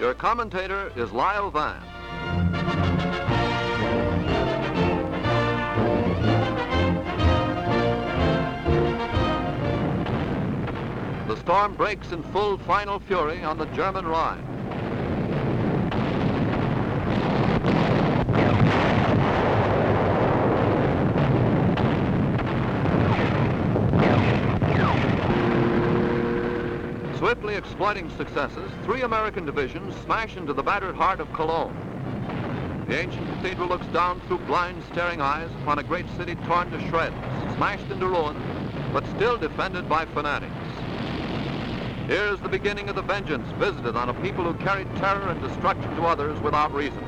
Your commentator is Lyle Van. The storm breaks in full final fury on the German Rhine. Swiftly exploiting successes, 3 American divisions smash into the battered heart of Cologne. The ancient cathedral looks down through blind, staring eyes upon a great city torn to shreds, smashed into ruin, but still defended by fanatics. Here's the beginning of the vengeance visited on a people who carried terror and destruction to others without reason.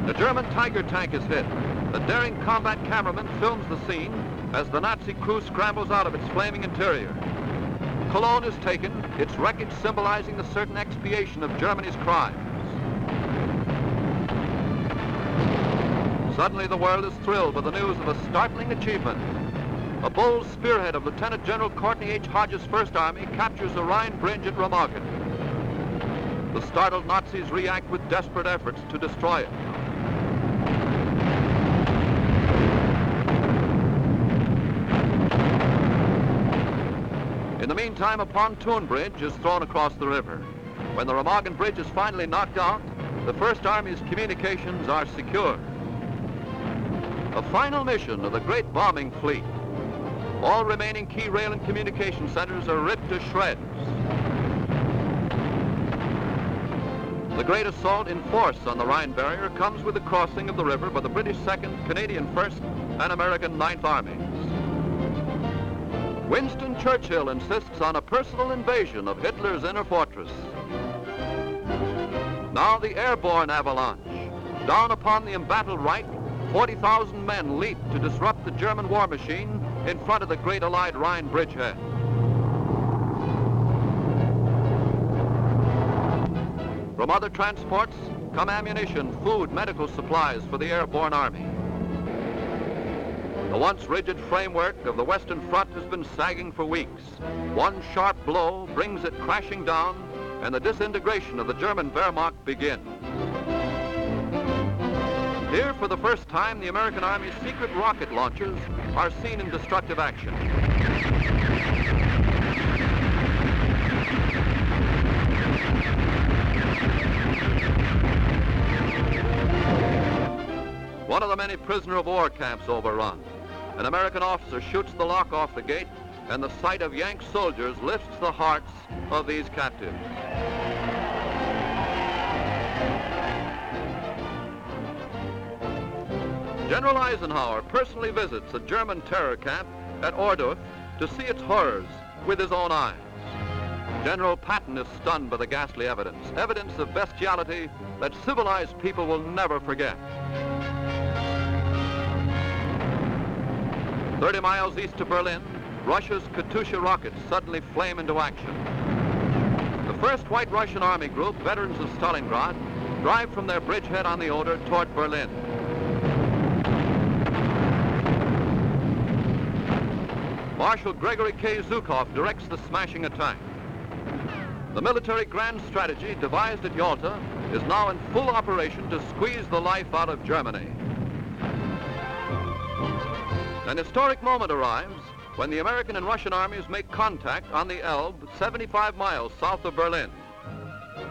The German Tiger tank is hit. The daring combat cameraman films the scene as the Nazi crew scrambles out of its flaming interior. Cologne is taken, its wreckage symbolizing the certain expiation of Germany's crimes. Suddenly the world is thrilled with the news of a startling achievement. A bold spearhead of Lieutenant General Courtney H. Hodges' First Army captures the Rhine Bridge at Remagen. The startled Nazis react with desperate efforts to destroy it. In the meantime, a pontoon bridge is thrown across the river. When the Remagen Bridge is finally knocked out, the First Army's communications are secure. A final mission of the great bombing fleet. All remaining key rail and communication centers are ripped to shreds. The great assault in force on the Rhine barrier comes with the crossing of the river by the British 2nd, Canadian 1st, and American 9th Armies. Winston Churchill insists on a personal invasion of Hitler's inner fortress. Now the airborne avalanche. Down upon the embattled Reich, 40,000 men leap to disrupt the German war machine in front of the great Allied Rhine bridgehead. From other transports come ammunition, food, medical supplies for the airborne army. The once rigid framework of the Western Front has been sagging for weeks. One sharp blow brings it crashing down, and the disintegration of the German Wehrmacht begins. Here, for the first time, the American Army's secret rocket launchers are seen in destructive action. One of the many prisoner of war camps overrun. An American officer shoots the lock off the gate, and the sight of Yank soldiers lifts the hearts of these captives. General Eisenhower personally visits a German terror camp at Ohrdruf to see its horrors with his own eyes. General Patton is stunned by the ghastly evidence of bestiality that civilized people will never forget. 30 miles east of Berlin, Russia's Katyusha rockets suddenly flame into action. The 1st White Russian Army Group, veterans of Stalingrad, drive from their bridgehead on the Oder toward Berlin. Marshal Gregory K. Zhukov directs the smashing attack. The military grand strategy devised at Yalta is now in full operation to squeeze the life out of Germany. An historic moment arrives when the American and Russian armies make contact on the Elbe, 75 miles south of Berlin.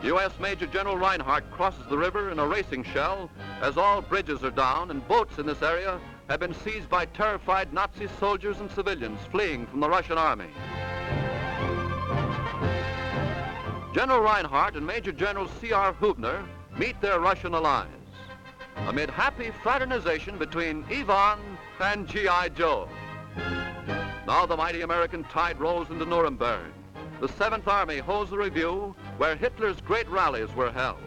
U.S. Major General Reinhardt crosses the river in a racing shell as all bridges are down and boats in this area have been seized by terrified Nazi soldiers and civilians fleeing from the Russian army. General Reinhardt and Major General C.R. Hubner meet their Russian allies amid happy fraternization between Ivan and G.I. Joe. Now the mighty American tide rolls into Nuremberg. The 7th Army holds a review where Hitler's great rallies were held.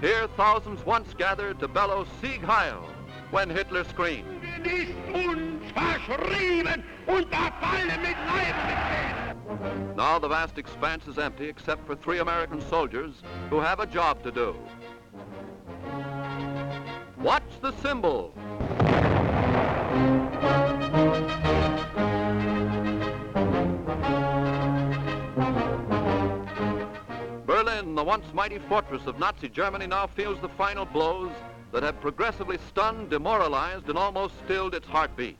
Here thousands once gathered to bellow Sieg Heil when Hitler screamed. Now the vast expanse is empty except for 3 American soldiers who have a job to do. Watch the symbol. once mighty fortress of Nazi Germany now feels the final blows that have progressively stunned, demoralized, and almost stilled its heartbeat.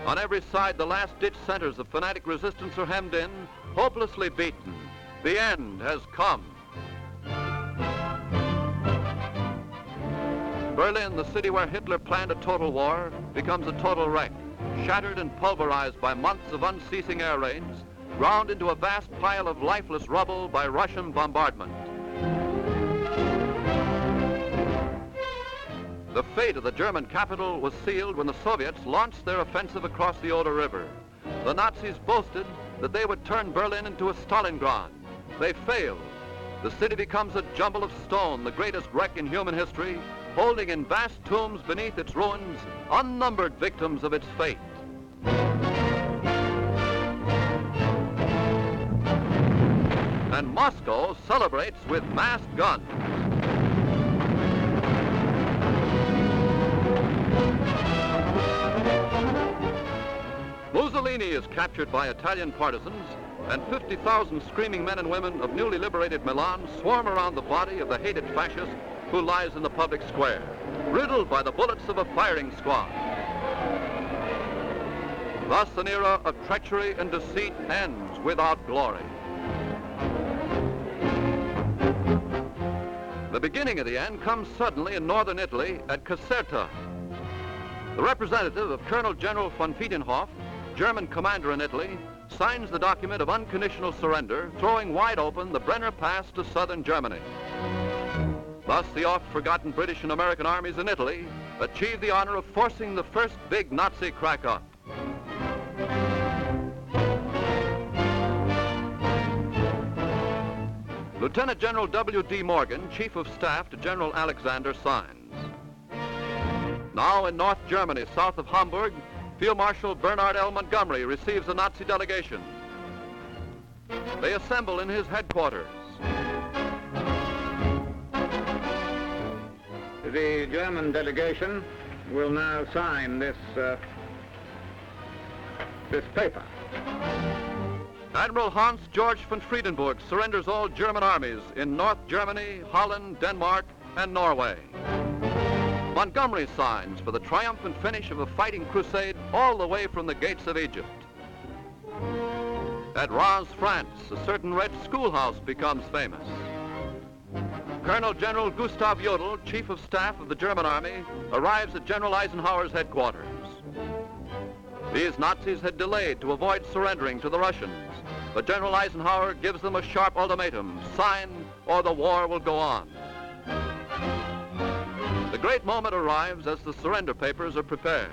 On every side, the last-ditch centers of fanatic resistance are hemmed in, hopelessly beaten. The end has come. Berlin, the city where Hitler planned a total war, becomes a total wreck, shattered and pulverized by months of unceasing air raids, ground into a vast pile of lifeless rubble by Russian bombardment. The fate of the German capital was sealed when the Soviets launched their offensive across the Oder River. The Nazis boasted that they would turn Berlin into a Stalingrad. They failed. The city becomes a jumble of stone, the greatest wreck in human history, holding in vast tombs beneath its ruins unnumbered victims of its fate. And Moscow celebrates with massed guns. Mussolini is captured by Italian partisans, and 50,000 screaming men and women of newly liberated Milan swarm around the body of the hated fascist who lies in the public square, riddled by the bullets of a firing squad. Thus an era of treachery and deceit ends without glory. The beginning of the end comes suddenly in northern Italy at Caserta. The representative of Colonel General von Wiedenhoff, German commander in Italy, signs the document of unconditional surrender, throwing wide open the Brenner Pass to southern Germany. Thus, the oft-forgotten British and American armies in Italy achieved the honor of forcing the first big Nazi crack-up. Lieutenant General W.D. Morgan, Chief of Staff to General Alexander, signs. Now in North Germany, south of Hamburg, Field Marshal Bernard L. Montgomery receives a Nazi delegation. They assemble in his headquarters. The German delegation will now sign this paper. Admiral Hans Georg von Friedenburg surrenders all German armies in North Germany, Holland, Denmark, and Norway. Montgomery signs for the triumphant finish of a fighting crusade all the way from the gates of Egypt. At Reims, France, a certain red schoolhouse becomes famous. Colonel General Gustav Jodl, Chief of Staff of the German Army, arrives at General Eisenhower's headquarters. These Nazis had delayed to avoid surrendering to the Russians, but General Eisenhower gives them a sharp ultimatum: sign or the war will go on. The great moment arrives as the surrender papers are prepared.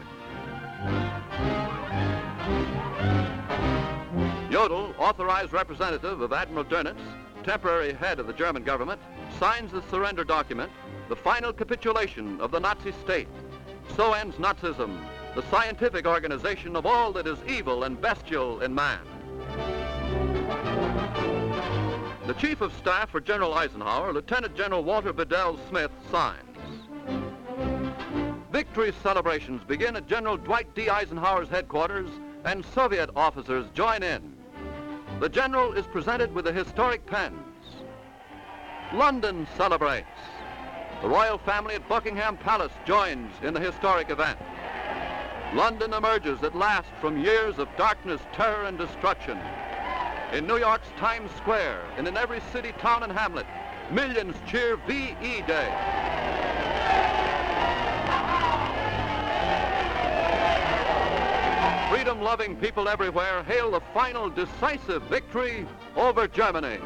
Jodl, authorized representative of Admiral Dönitz, temporary head of the German government, signs the surrender document, the final capitulation of the Nazi state. So ends Nazism, the scientific organization of all that is evil and bestial in man. The Chief of Staff for General Eisenhower, Lieutenant General Walter Bedell Smith, signs. Victory celebrations begin at General Dwight D. Eisenhower's headquarters, and Soviet officers join in. The general is presented with the historic pens. London celebrates. The royal family at Buckingham Palace joins in the historic event. London emerges at last from years of darkness, terror, and destruction. In New York's Times Square and in every city, town, and hamlet, millions cheer V.E. Day. Freedom-loving people everywhere hail the final decisive victory over Germany.